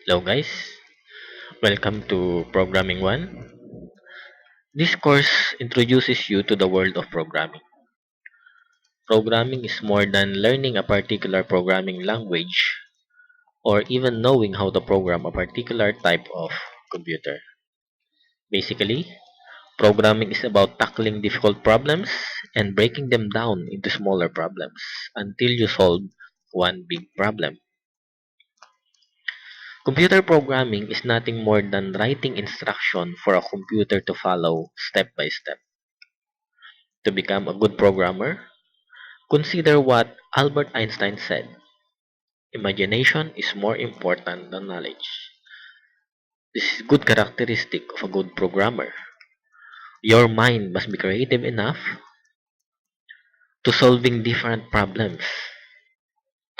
Hello guys, welcome to Programming 1. This course introduces you to the world of programming. Programming is more than learning a particular programming language or even knowing how to program a particular type of computer. Basically, programming is about tackling difficult problems and breaking them down into smaller problems until you solve one big problem. Computer programming is nothing more than writing instruction for a computer to follow step by step. To become a good programmer, consider what Albert Einstein said: imagination is more important than knowledge. This is a good characteristic of a good programmer. Your mind must be creative enough to solving different problems.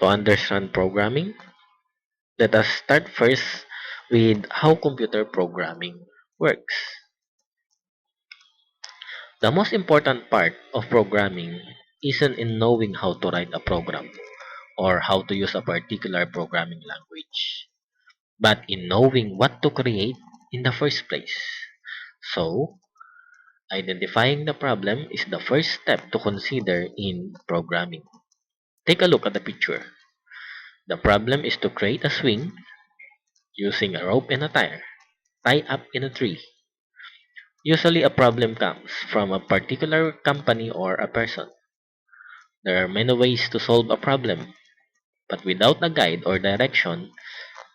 To understand programming, let us start first with how computer programming works. The most important part of programming isn't in knowing how to write a program or how to use a particular programming language, but in knowing what to create in the first place. So, identifying the problem is the first step to consider in programming. Take a look at the picture. The problem is to create a swing using a rope and a tire, tied up in a tree. Usually, a problem comes from a particular company or a person. There are many ways to solve a problem, but without a guide or direction,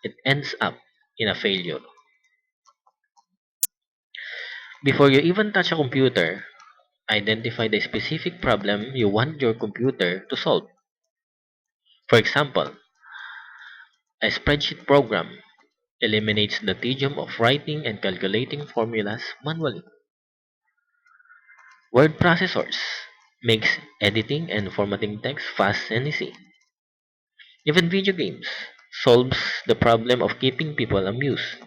it ends up in a failure. Before you even touch a computer, identify the specific problem you want your computer to solve. For example, a spreadsheet program eliminates the tedium of writing and calculating formulas manually. Word processors makes editing and formatting text fast and easy. Even video games solves the problem of keeping people amused.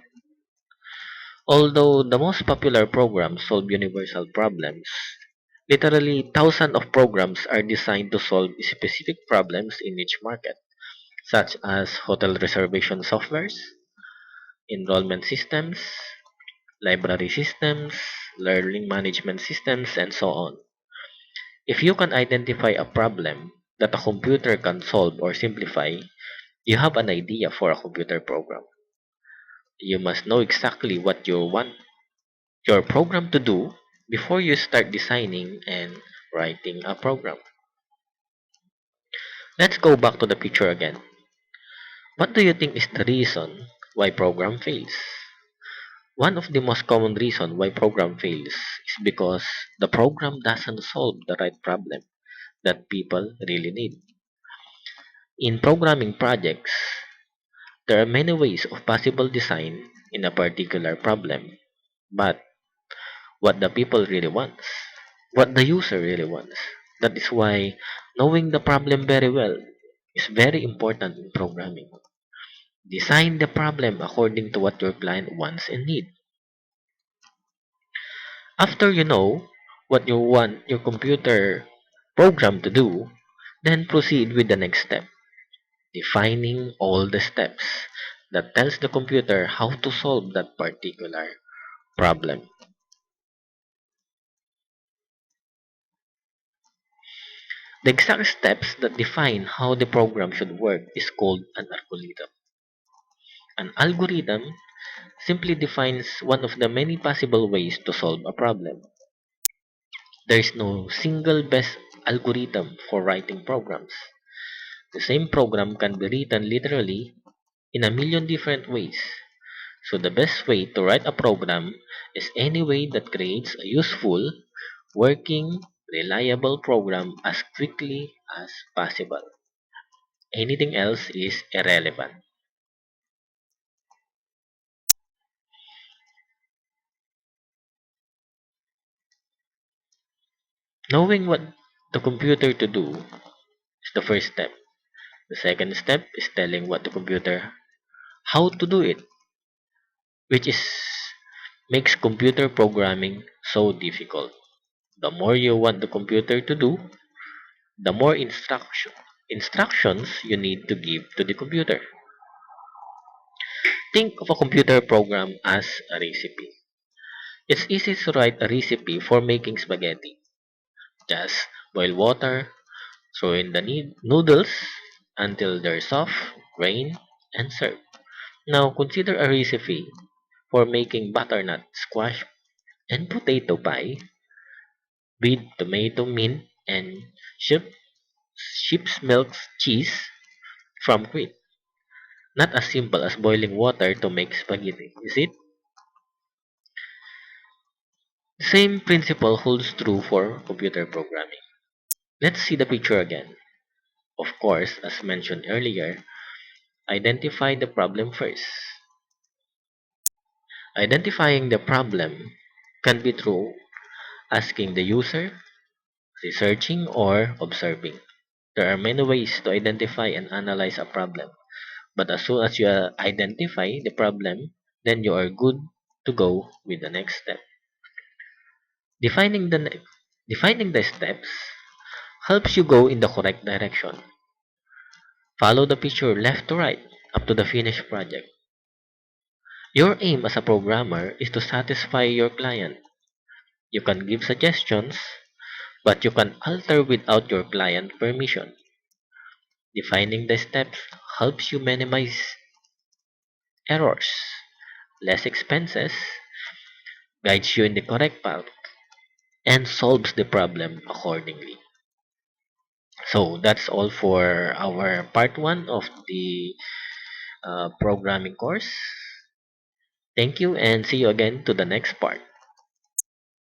Although the most popular programs solve universal problems, literally thousands of programs are designed to solve specific problems in each market, such as hotel reservation softwares, enrollment systems, library systems, learning management systems, and so on. If you can identify a problem that a computer can solve or simplify, you have an idea for a computer program. You must know exactly what you want your program to do before you start designing and writing a program. Let's go back to the picture again. What do you think is the reason why program fails? One of the most common reasons why program fails is because the program doesn't solve the right problem that people really need. In programming projects, there are many ways of possible design in a particular problem, but what the people really wants, what the user really wants. That is why knowing the problem very well is very important in programming. Design the problem according to what your client wants and need. After you know what you want your computer program to do, then proceed with the next step, defining all the steps that tells the computer how to solve that particular problem. The exact steps that define how the program should work is called an algorithm. An algorithm simply defines one of the many possible ways to solve a problem. There is no single best algorithm for writing programs. The same program can be written literally in a million different ways. So the best way to write a program is any way that creates a useful, working, reliable program as quickly as possible. Anything else is irrelevant. Knowing what the computer to do is the first step. The second step is telling what the computer how to do it, which is makes computer programming so difficult. The more you want the computer to do, the more instructions you need to give to the computer. Think of a computer program as a recipe. It's easy to write a recipe for making spaghetti. Just boil water, throw in the noodles until they're soft, drain, and serve. Now consider a recipe for making butternut squash and potato pie with tomato, mint, and sheep, sheep's milk cheese from Crete. Not as simple as boiling water to make spaghetti, is it? The same principle holds true for computer programming. Let's see the picture again. Of course, as mentioned earlier, identify the problem first. Identifying the problem can be through asking the user, researching, or observing. There are many ways to identify and analyze a problem, but as soon as you identify the problem, then you are good to go with the next step. Defining the defining the steps helps you go in the correct direction. Follow the picture left to right up to the finished project. Your aim as a programmer is to satisfy your client. You can give suggestions, but you can alter without your client permission. Defining the steps helps you minimize errors, less expenses, guides you in the correct path, and solves the problem accordingly. So that's all for our part 1 of the programming course. Thank you and see you again to the next part.